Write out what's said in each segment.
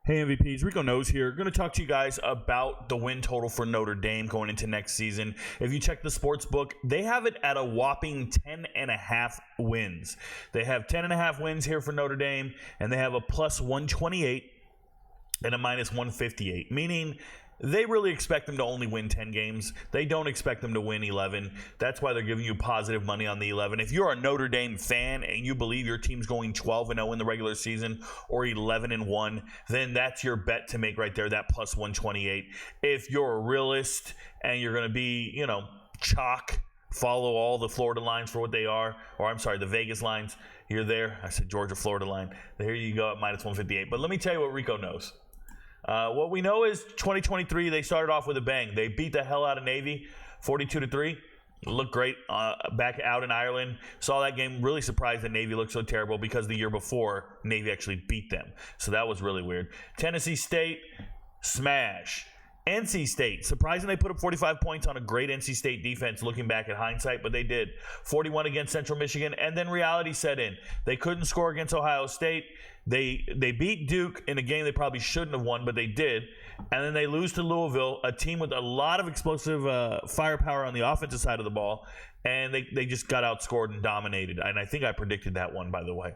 Hey MVPs, Rico Knows here. Going to talk to you guys about the win total for Notre Dame going into next season. If you check the sports book, they have it at a whopping 10.5 wins. They have 10.5 wins here for Notre Dame, and they have a plus 128 and a minus 158, meaning they really expect them to only win 10 games. They don't expect them to win 11. That's why they're giving you positive money on the 11. If you're a Notre Dame fan and you believe your team's going 12-0 in the regular season or 11-1, then that's your bet to make right there, that plus 128. If you're a realist and you're going to be, chalk, follow all the Florida lines for what they are, or I'm sorry, the Vegas lines, you're there. I said Georgia, Florida line. There you go at minus 158. But let me tell you what Rico knows. What we know is 2023, they started off with a bang. They beat the hell out of Navy, 42-3. Looked great back out in Ireland. Saw that game. Really surprised that Navy looked so terrible because the year before, Navy actually beat them. So that was really weird. Tennessee State, smash. NC State, surprising they put up 45 points on a great NC State defense looking back at hindsight, but they did. 41 against Central Michigan, and then reality set in. They couldn't score against Ohio State. They beat Duke in a game they probably shouldn't have won, but they did. And then they lose to Louisville, a team with a lot of explosive firepower on the offensive side of the ball, and they just got outscored and dominated. And I think I predicted that one, by the way.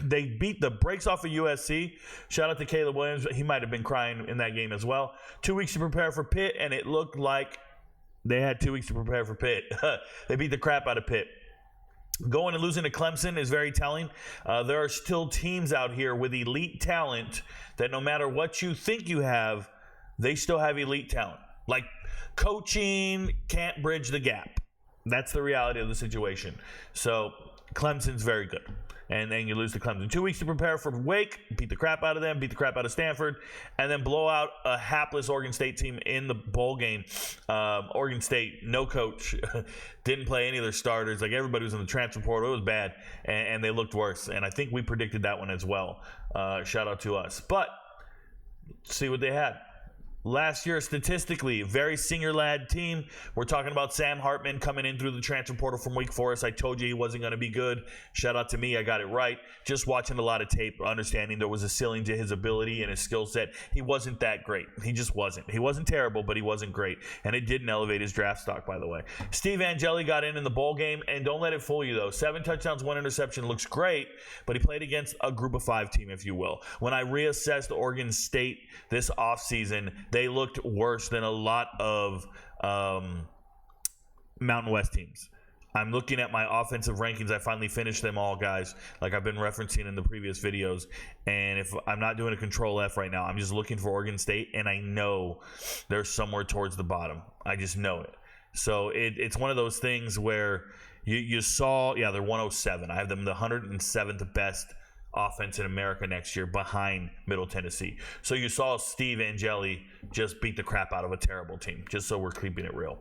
They beat the brakes off of USC. Shout out to Caleb Williams. He might have been crying in that game as well. 2 weeks to prepare for Pitt, and it looked like they had 2 weeks to prepare for Pitt. They beat the crap out of Pitt. Going and losing to Clemson is very telling. There are still teams out here with elite talent that no matter what you think you have, they still have elite talent. Like coaching can't bridge the gap. That's the reality of the situation. So Clemson's very good. And then you lose to Clemson. 2 weeks to prepare for Wake, beat the crap out of them, beat the crap out of Stanford, and then blow out a hapless Oregon State team in the bowl game. Oregon State, no coach, didn't play any of their starters. Like everybody was in the transfer portal. It was bad, and they looked worse. And I think we predicted that one as well. Shout out to us. But let's see what they had. Last year, statistically, very senior lad team. We're talking about Sam Hartman coming in through the transfer portal from Wake Forest. I told you he wasn't going to be good. Shout out to me. I got it right. Just watching a lot of tape, understanding there was a ceiling to his ability and his skill set. He wasn't that great. He just wasn't. He wasn't terrible, but he wasn't great. And it didn't elevate his draft stock, by the way. Steve Angeli got in the bowl game, and don't let it fool you, though. 7 touchdowns, 1 interception looks great, but he played against a group of 5 team, if you will. When I reassessed Oregon State this offseason, they looked worse than a lot of Mountain West teams. I'm looking at my offensive rankings. I finally finished them all, guys, like I've been referencing in the previous videos. And if I'm not doing a control F right now, I'm just looking for Oregon State, and I know they're somewhere towards the bottom. I just know it. So it's one of those things where you saw, they're 107. I have them the 107th best offense in America next year behind Middle Tennessee. So you saw Steve Angeli just beat the crap out of a terrible team, just so we're keeping it real.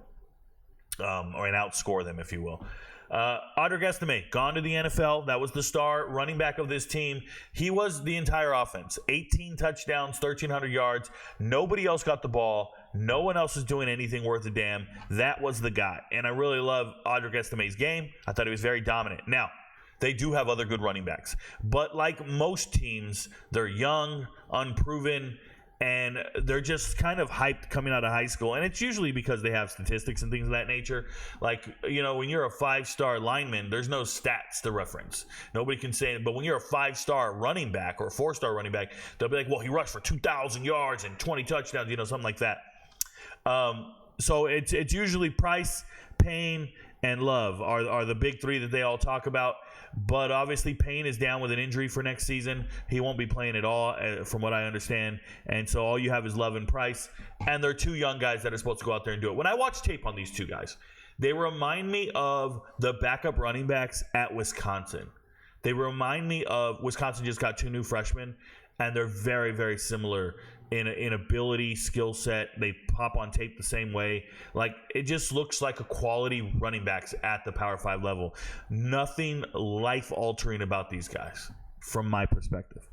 Or outscore them, if you will. Audric Estime, gone to the NFL. That was the star running back of this team. He was the entire offense. 18 touchdowns, 1,300 yards. Nobody else got the ball. No one else was doing anything worth a damn. That was the guy. And I really love Audric Estime's game. I thought he was very dominant. Now, they do have other good running backs. But like most teams, they're young, unproven, and they're just kind of hyped coming out of high school. And it's usually because they have statistics and things of that nature. Like, when you're a 5-star lineman, there's no stats to reference. Nobody can say it. But when you're a 5-star running back or a 4-star running back, they'll be like, well, he rushed for 2,000 yards and 20 touchdowns, something like that. So it's usually Price, Payne, and Love are the big 3 that they all talk about. But obviously Payne is down with an injury for next season. He won't be playing at all, from what I understand. And so all you have is Love and Price. And they're 2 young guys that are supposed to go out there and do it. When I watch tape on these 2 guys, they remind me of the backup running backs at Wisconsin. They remind me of Wisconsin just got 2 new freshmen, and they're very, very similar in ability, skill set. They pop on tape the same way. Like, it just looks like a quality running backs at the Power 5 level. Nothing life-altering about these guys, from my perspective.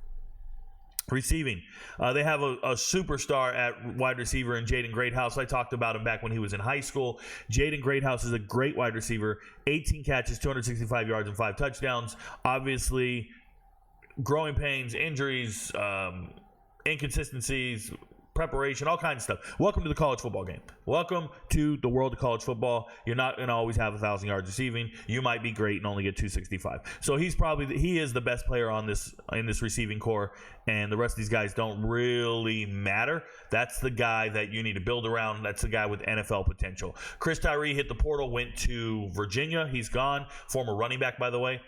Receiving, they have a superstar at wide receiver in Jaden Greathouse. I talked about him back when he was in high school. Jaden Greathouse is a great wide receiver. 18 catches, 265 yards, and 5 touchdowns. Obviously, growing pains, injuries, inconsistencies, preparation, all kinds of stuff. Welcome to the college football game. Welcome to the world of college football. You're not going to always have 1,000 yards receiving. You might be great and only get 265. So he is the best player in this receiving core, and the rest of these guys don't really matter. That's the guy that you need to build around. That's the guy with NFL potential. Chris Tyree hit the portal, went to Virginia. He's gone. Former running back, by the way.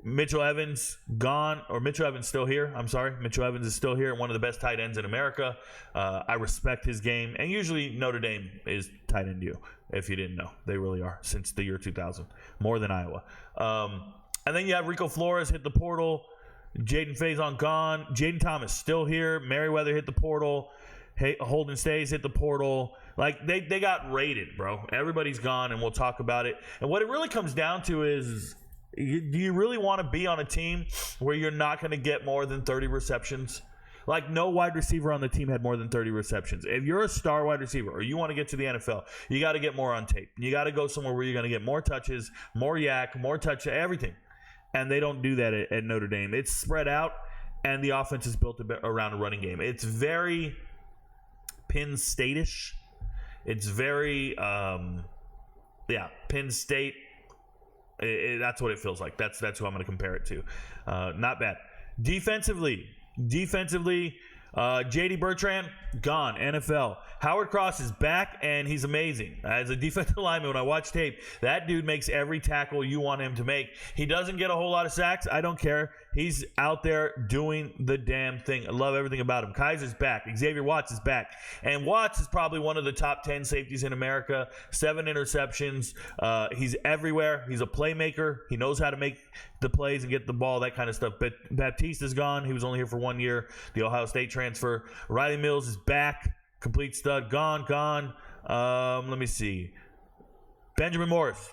Mitchell Evans gone, or Mitchell Evans still here. I'm sorry. Mitchell Evans is still here, one of the best tight ends in America. I respect his game, and usually Notre Dame is tight end you, if you didn't know. They really are, since the year 2000, more than Iowa. And then you have Rico Flores hit the portal. Jaden Faison gone. Jaden Thomas still here. Merriweather hit the portal. Holden Stays hit the portal. Like, they got raided, bro. Everybody's gone, and we'll talk about it. And what it really comes down to is, do you really want to be on a team where you're not going to get more than 30 receptions? Like, no wide receiver on the team had more than 30 receptions. If you're a star wide receiver or you want to get to the NFL, you got to get more on tape. You got to go somewhere where you're going to get more touches, more yak, more touch, everything. And they don't do that at Notre Dame. It's spread out, and the offense is built around a running game. It's very Penn State-ish. It's very, Penn State. That's what it feels like. That's who I'm going to compare it to. Not bad. Defensively, J.D. Bertrand, gone. NFL. Howard Cross is back, and he's amazing. As a defensive lineman, when I watch tape, that dude makes every tackle you want him to make. He doesn't get a whole lot of sacks. I don't care. He's out there doing the damn thing. I love everything about him. Kaiser's back. Xavier Watts is back. And Watts is probably one of the top 10 safeties in America. 7 interceptions. He's everywhere. He's a playmaker. He knows how to make the plays and get the ball, that kind of stuff. But Baptiste is gone. He was only here for 1 year. The Ohio State transfer. Riley Mills is back. Complete stud. Gone. Let me see. Benjamin Morris,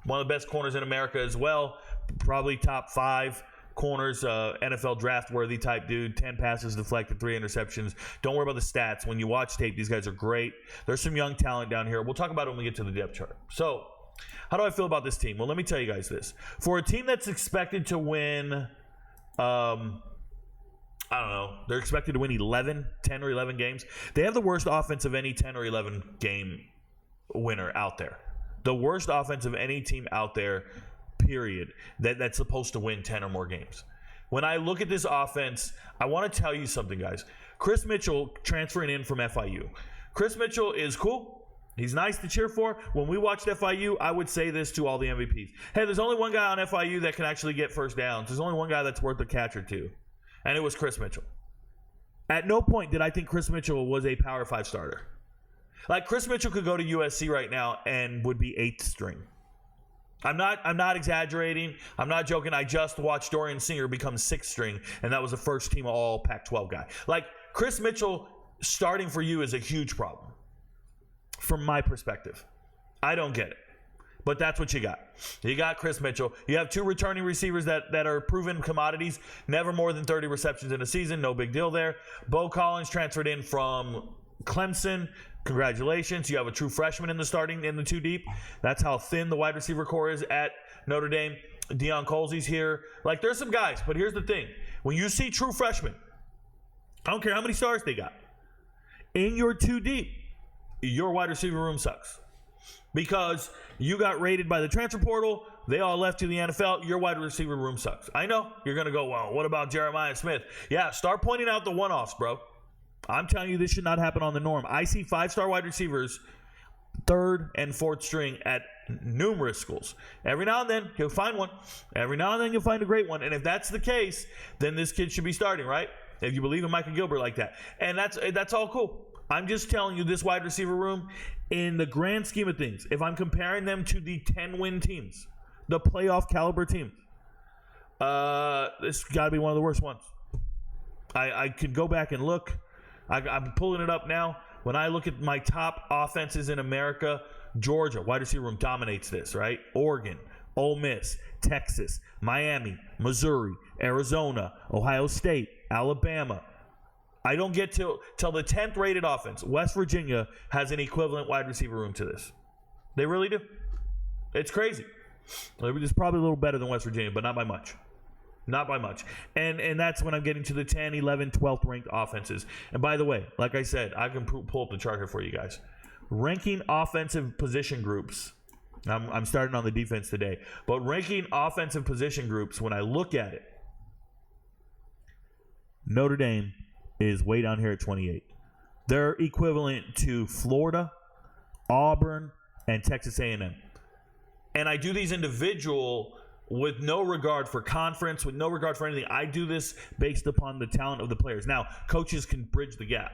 one of the best corners in America as well. Probably top 5 corners, NFL draft-worthy type dude. 10 passes deflected, 3 interceptions. Don't worry about the stats. When you watch tape, these guys are great. There's some young talent down here. We'll talk about it when we get to the depth chart. So, how do I feel about this team? Well, let me tell you guys this. For a team that's expected to win, I don't know, they're expected to win 10 or 11 games. They have the worst offense of any 10 or 11 game winner out there. The worst offense of any team out there, period, that's supposed to win 10 or more games. When I look at this offense, I want to tell you something, guys. Chris Mitchell transferring in from FIU. Chris Mitchell is cool. He's nice to cheer for. When we watched FIU, I would say this to all the MVPs. Hey, there's only one guy on FIU that can actually get first downs. There's only one guy that's worth a catch or two. And it was Chris Mitchell. At no point did I think Chris Mitchell was a Power 5 starter. Like, Chris Mitchell could go to USC right now and would be 8th string. I'm not exaggerating. I'm not joking. I just watched Dorian Singer become 6th string, and that was a first-team all Pac-12 guy. Like, Chris Mitchell starting for you is a huge problem from my perspective. I don't get it. But that's what you got. You got Chris Mitchell. You have 2 returning receivers that are proven commodities. Never more than 30 receptions in a season. No big deal there. Bo Collins transferred in from Clemson. Congratulations. You have a true freshman in the 2 deep. That's how thin the wide receiver core is at Notre Dame. Deion Colsey's here. Like, there's some guys. But here's the thing. When you see true freshmen, I don't care how many stars they got, in your 2 deep, your wide receiver room sucks. Because you got raided by the transfer portal, they all left to the NFL, your wide receiver room sucks. I know you're going to go, well, what about Jeremiah Smith? Yeah, start pointing out the one-offs, bro. I'm telling you, this should not happen on the norm. I see 5-star wide receivers, 3rd and 4th string at numerous schools. Every now and then, you'll find one. Every now and then, you'll find a great one. And if that's the case, then this kid should be starting, right? If you believe in Michael Gilbert like that. And that's all cool. I'm just telling you, this wide receiver room, in the grand scheme of things, if I'm comparing them to the 10-win teams, the playoff caliber teams, this got to be one of the worst ones. I could go back and look. I'm pulling it up now. When I look at my top offenses in America, Georgia, wide receiver room dominates this, right? Oregon, Ole Miss, Texas, Miami, Missouri, Arizona, Ohio State, Alabama. I don't get till the 10th rated offense. West Virginia has an equivalent wide receiver room to this. They really do. It's crazy. It's probably a little better than West Virginia, but not by much. Not by much. And that's when I'm getting to the 10, 11, 12th ranked offenses. And by the way, like I said, I can pull up the chart here for you guys. Ranking offensive position groups. I'm starting on the defense today. But ranking offensive position groups, when I look at it, Notre Dame is way down here at 28. They're equivalent to Florida, Auburn, and Texas A&M. And I do these individual with no regard for conference, with no regard for anything. I do this based upon the talent of the players. Now, coaches can bridge the gap.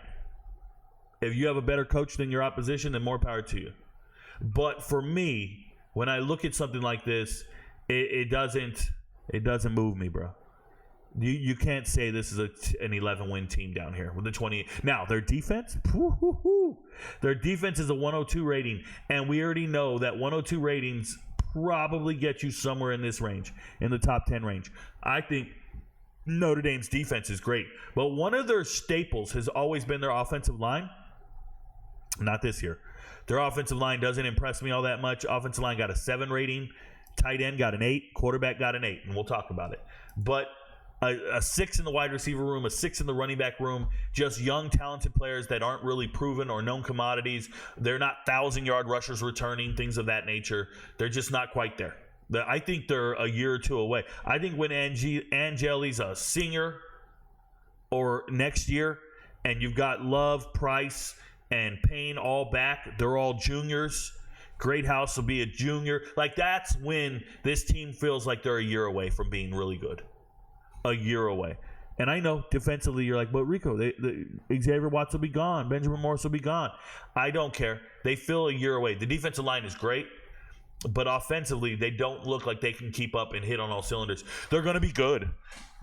If you have a better coach than your opposition, then more power to you. But for me, when I look at something like this, it doesn't move me, bro. You can't say this is an 11-win team down here with the 20. Now, their defense, their defense is a 102 rating, and we already know that 102 ratings probably get you somewhere in this range, in the top 10 range. I think Notre Dame's defense is great, but one of their staples has always been their offensive line. Not this year. Their offensive line doesn't impress me all that much. Offensive line got a 7 rating. Tight end got an 8. Quarterback got an 8, and we'll talk about it. But a 6 in the wide receiver room, a 6 in the running back room, just young, talented players that aren't really proven or known commodities. They're not 1,000-yard rushers returning, things of that nature. They're just not quite there. I think they're a year or two away. I think when Angeli's a senior or next year, and you've got Love, Price, and Payne all back, they're all juniors. Greathouse will be a junior. Like, that's when this team feels like they're a year away from being really good. A year away. And I know defensively you're like, but Rico, Xavier Watts will be gone. Benjamin Morris will be gone. I don't care. They feel a year away. The defensive line is great, but offensively they don't look like they can keep up and hit on all cylinders. They're going to be good.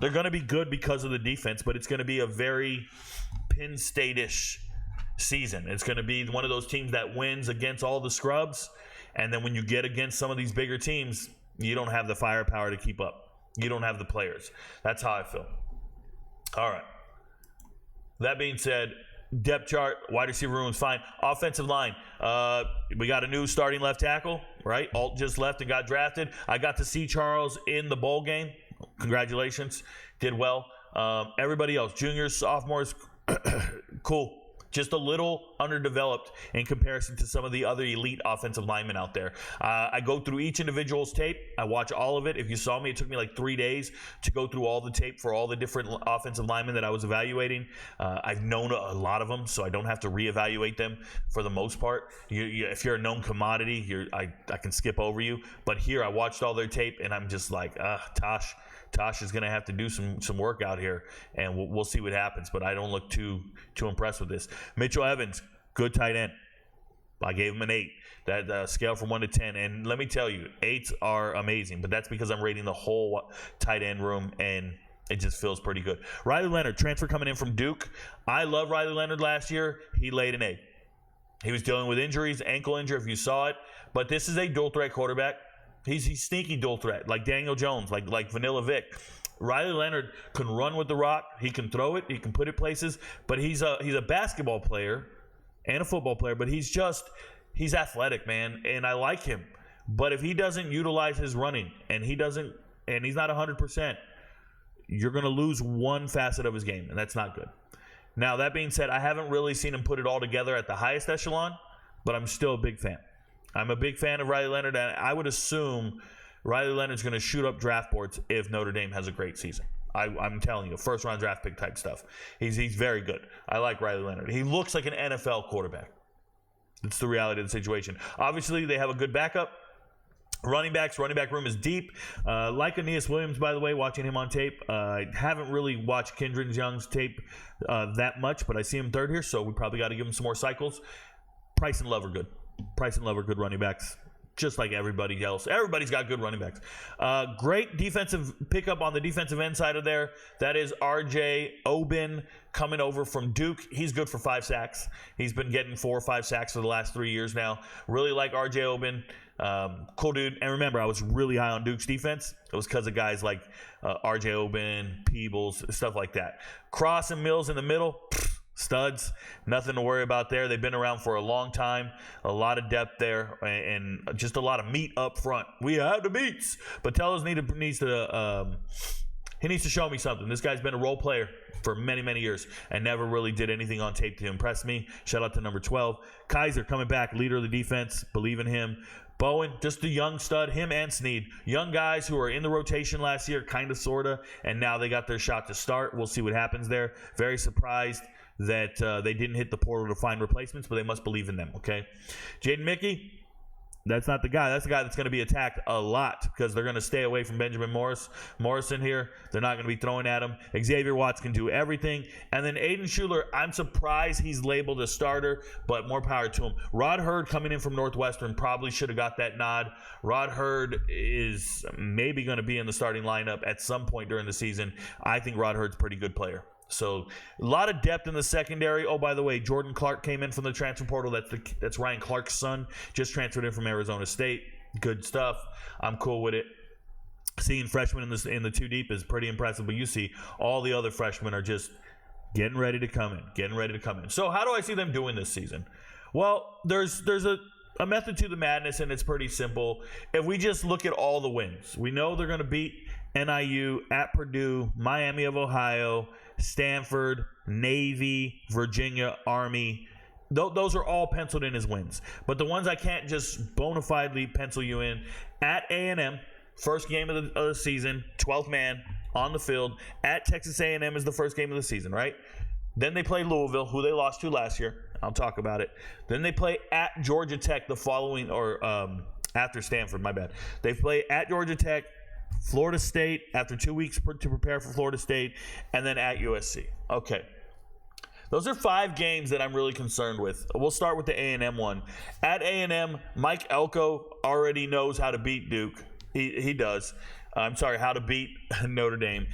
They're going to be good because of the defense, but it's going to be a very Penn State-ish season. It's going to be one of those teams that wins against all the scrubs, and then when you get against some of these bigger teams, you don't have the firepower to keep up. You don't have the players. That's how I feel. All right. That being said, depth chart, wide receiver room is fine. Offensive line, we got a new starting left tackle, right? Alt just left and got drafted. I got to see Charles in the bowl game. Congratulations. Did well. Everybody else, juniors, sophomores, cool. Just a little underdeveloped in comparison to some of the other elite offensive linemen out there. I go through each individual's tape. I watch all of it. If you saw me, it took me like 3 days to go through all the tape for all the different offensive linemen that I was evaluating. I've known a lot of them, so I don't have to reevaluate them for the most part. If you're a known commodity, I can skip over you. But here, I watched all their tape, and I'm just like, Tosh is going to have to do some work out here, and we'll see what happens. But I don't look too impressed with this. Mitchell Evans, good tight end. I gave him an 8. That scale from 1 to 10. And let me tell you, 8s are amazing, but that's because I'm rating the whole tight end room, and it just feels pretty good. Riley Leonard, transfer coming in from Duke. I love Riley Leonard last year. He laid an egg. He was dealing with injuries, ankle injury if you saw it. But this is a dual-threat quarterback. He's sneaky dual threat, like Daniel Jones, like Vanilla Vic. Riley Leonard can run with the rock. He can throw it. He can put it places. But he's a basketball player and a football player. But he's athletic, man, and I like him. But if he doesn't utilize his running and he's not 100%, you're going to lose one facet of his game, and that's not good. Now, that being said, I haven't really seen him put it all together at the highest echelon, but I'm still a big fan. I'm a big fan of Riley Leonard, and I would assume Riley Leonard's going to shoot up draft boards if Notre Dame has a great season. I'm telling you, first-round draft pick type stuff. He's very good. I like Riley Leonard. He looks like an NFL quarterback. It's the reality of the situation. Obviously, they have a good backup. Running back room is deep. Like Aeneas Williams, by the way, watching him on tape. I haven't really watched Kendrick Young's tape that much, but I see him third here, so we probably got to give him some more cycles. Price and Love are good. Price and Love are good running backs, just like everybody else. Everybody's got good running backs. Great defensive pickup on the defensive end side of there. That is R.J. Obin coming over from Duke. He's good for 5 sacks. He's been getting 4 or 5 sacks for the last 3 years now. Really like R.J. Obin. Cool dude. And remember, I was really high on Duke's defense. It was because of guys like R.J. Obin, Peebles, stuff like that. Cross and Mills in the middle. Studs, nothing to worry about there. They've been around for a long time. A lot of depth there, and just a lot of meat up front. We have the meats. But Tellers needs to He needs to show me something. This guy's been a role player for many, many years and never really did anything on tape to impress me. Shout out to number 12. Kaiser coming back, leader of the defense. Believe in him. Bowen, just a young stud. Him and Snead. Young guys who were in the rotation last year, kind of, sort of, and now they got their shot to start. We'll see what happens there. Very surprised that they didn't hit the portal to find replacements, but they must believe in them, okay? Jaden Mickey, that's not the guy. That's the guy that's going to be attacked a lot because they're going to stay away from Benjamin Morrison here. They're not going to be throwing at him. Xavier Watts can do everything. And then Aiden Schuler, I'm surprised he's labeled a starter, but more power to him. Rod Hurd coming in from Northwestern probably should have got that nod. Rod Hurd is maybe going to be in the starting lineup at some point during the season. I think Rod Hurd's a pretty good player. So a lot of depth in the secondary. Oh, by the way, Jordan Clark came in from the transfer portal. That's Ryan Clark's son. Just transferred in from Arizona State. Good stuff. I'm cool with it. Seeing freshmen in the two deep is pretty impressive. But you see, all the other freshmen are just getting ready to come in. So how do I see them doing this season? Well, there's a method to the madness, and it's pretty simple. If we just look at all the wins, we know they're going to beat NIU, at Purdue, Miami of Ohio, Stanford, Navy, Virginia, Army. Those are all penciled in as wins. But the ones I can't just bona fidely pencil you in, at A&M, first game of the season, 12th man on the field. At Texas A&M is the first game of the season, right? Then they play Louisville, who they lost to last year. I'll talk about it. Then they play at Georgia Tech the following, or after Stanford, my bad. They play at Georgia Tech, Florida State after 2 weeks to prepare for Florida State, and then at USC. Okay. Those are 5 games that I'm really concerned with. We'll start with the A&M one. At A&M, Mike Elko already knows how to beat Duke. He does. How to beat Notre Dame.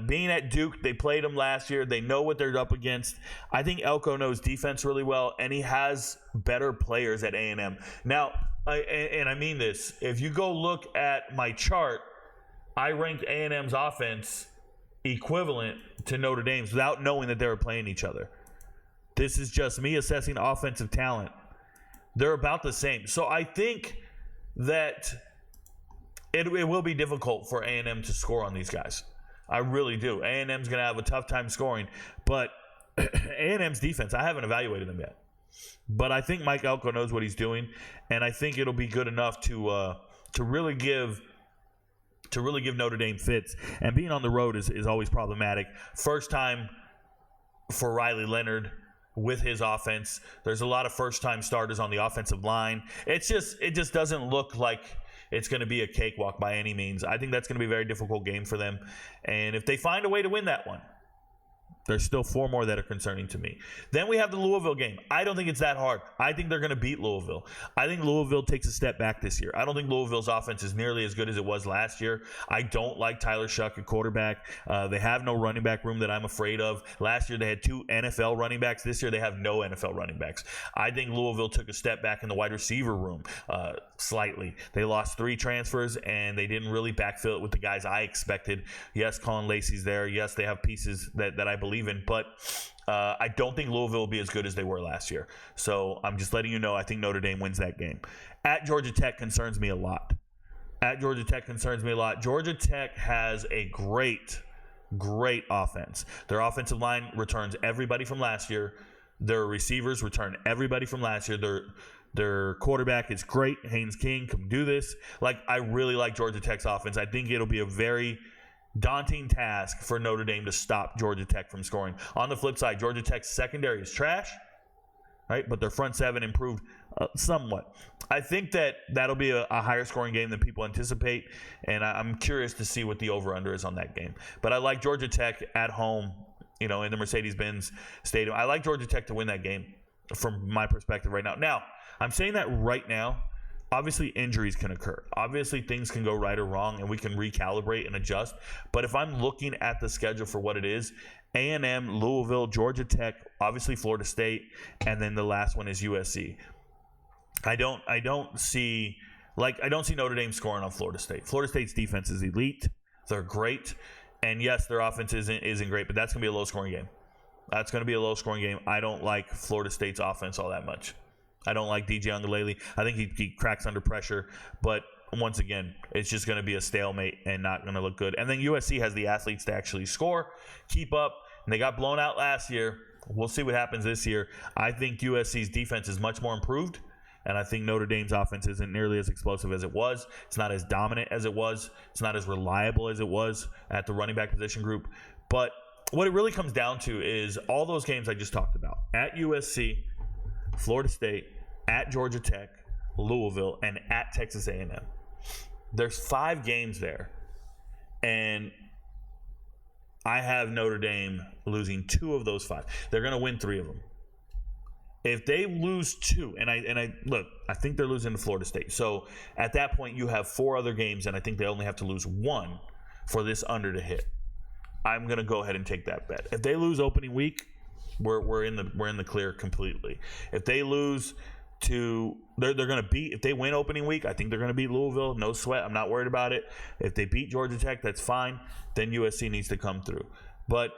Being at Duke, they played them last year. They know what they're up against. I think Elko knows defense really well, and he has better players at A&M. Now, I mean this. If you go look at my chart, I ranked A&M's offense equivalent to Notre Dame's without knowing that they were playing each other. This is just me assessing offensive talent. They're about the same. So I think that it will be difficult for A&M to score on these guys. I really do. A&M's going to have a tough time scoring. But A&M's defense, I haven't evaluated them yet. But I think Mike Elko knows what he's doing. And I think it'll be good enough to really give Notre Dame fits. And being on the road is always problematic. First time for Riley Leonard with his offense. There's a lot of first-time starters on the offensive line. It just doesn't look like it's going to be a cakewalk by any means. I think that's going to be a very difficult game for them. And if they find a way to win that one, there's still 4 more that are concerning to me. Then we have the Louisville game. I don't think it's that hard. I think they're going to beat Louisville. I think Louisville takes a step back this year. I don't think Louisville's offense is nearly as good as it was last year. I don't like Tyler Shuck at quarterback. They have no running back room that I'm afraid of. Last year they had 2 NFL running backs. This year they have no NFL running backs. I think Louisville took a step back in the wide receiver room slightly. They lost 3 transfers, and they didn't really backfill it with the guys I expected. Yes, Colin Lacey's there. Yes, they have pieces that I believe in, but I don't think Louisville will be as good as they were last year. So I'm just letting you know I think Notre Dame wins that game. At Georgia Tech concerns me a lot. Georgia Tech has a great offense. Their offensive line returns everybody from last year. Their receivers return everybody from last year. Their quarterback is great. Haynes King can do this. I really like Georgia Tech's offense. I think it'll be a very daunting task for Notre Dame to stop Georgia Tech from scoring. On the flip side, Georgia Tech's secondary is trash, right? But their front 7 improved somewhat. I think that'll be a higher scoring game than people anticipate, and I'm curious to see what the over-under is on that game. But I like Georgia Tech at home, in the Mercedes-Benz Stadium. I like Georgia Tech to win that game from my perspective right now. Now, I'm saying that right now. Obviously, injuries can occur. Obviously, things can go right or wrong, and we can recalibrate and adjust. But if I'm looking at the schedule for what it is, A&M, Louisville, Georgia Tech, obviously Florida State, and then the last one is USC. I don't see Notre Dame scoring on Florida State. Florida State's defense is elite. They're great. And yes, their offense isn't great, but that's going to be a low-scoring game. I don't like Florida State's offense all that much. I don't like DJ Uiagalelei. I think he cracks under pressure, but once again, it's just going to be a stalemate and not going to look good. And then USC has the athletes to actually score, keep up. And they got blown out last year. We'll see what happens this year. I think USC's defense is much more improved. And I think Notre Dame's offense isn't nearly as explosive as it was. It's not as dominant as it was. It's not as reliable as it was at the running back position group. But what it really comes down to is all those games I just talked about. At USC, Florida State, at Georgia Tech, Louisville, and at Texas A&M. There's 5 games there. And I have Notre Dame losing 2 of those 5. They're going to win 3 of them. If they lose 2, and I look, I think they're losing to Florida State. So at that point, you have 4 other games, and I think they only have to lose 1 for this under to hit. I'm gonna go ahead and take that bet. If they lose opening week, we're in the clear completely. If they lose to, they're gonna beat. If they win opening week, I think they're gonna beat Louisville. No sweat. I'm not worried about it. If they beat Georgia Tech, that's fine. Then USC needs to come through. But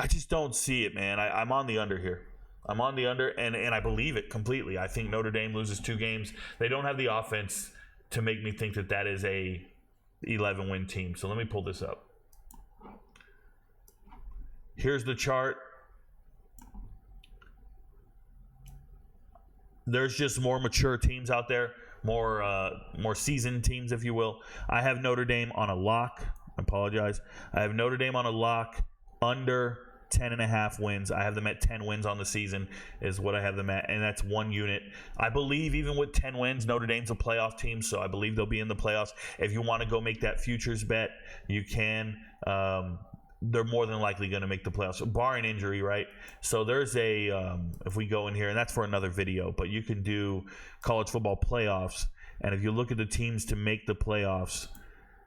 I just don't see it, man. I'm on the under here. I'm on the under, and I believe it completely. I think Notre Dame loses 2 games. They don't have the offense to make me think that is a 11-win team. So let me pull this up. Here's the chart. There's just more mature teams out there, more seasoned teams, if you will. I have Notre Dame on a lock. I apologize. I have Notre Dame on a lock under 10.5 wins. I have them at 10 wins on the season is what I have them at, and that's 1 unit. I believe even with 10 wins, Notre Dame's a playoff team, so I believe they'll be in the playoffs. If you want to go make that futures bet, you can. They're more than likely going to make the playoffs, barring injury, right? So there's if we go in here, and that's for another video, but you can do college football playoffs, and if you look at the teams to make the playoffs,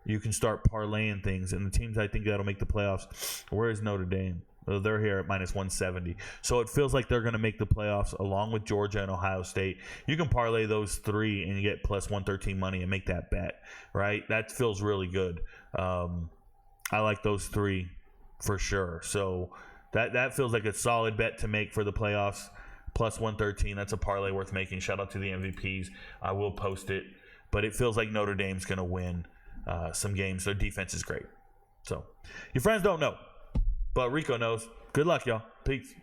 you can start parlaying things, and the teams I think that'll make the playoffs, where is Notre Dame? They're here at minus 170. So it feels like they're going to make the playoffs along with Georgia and Ohio State. You can parlay those 3 and you get plus 113 money and make that bet, right? That feels really good. I like those 3 for sure. So that feels like a solid bet to make for the playoffs. Plus 113, that's a parlay worth making. Shout out to the MVPs. I will post it. But it feels like Notre Dame's going to win some games. Their defense is great. So your friends don't know. But Rico knows. Good luck, y'all. Peace.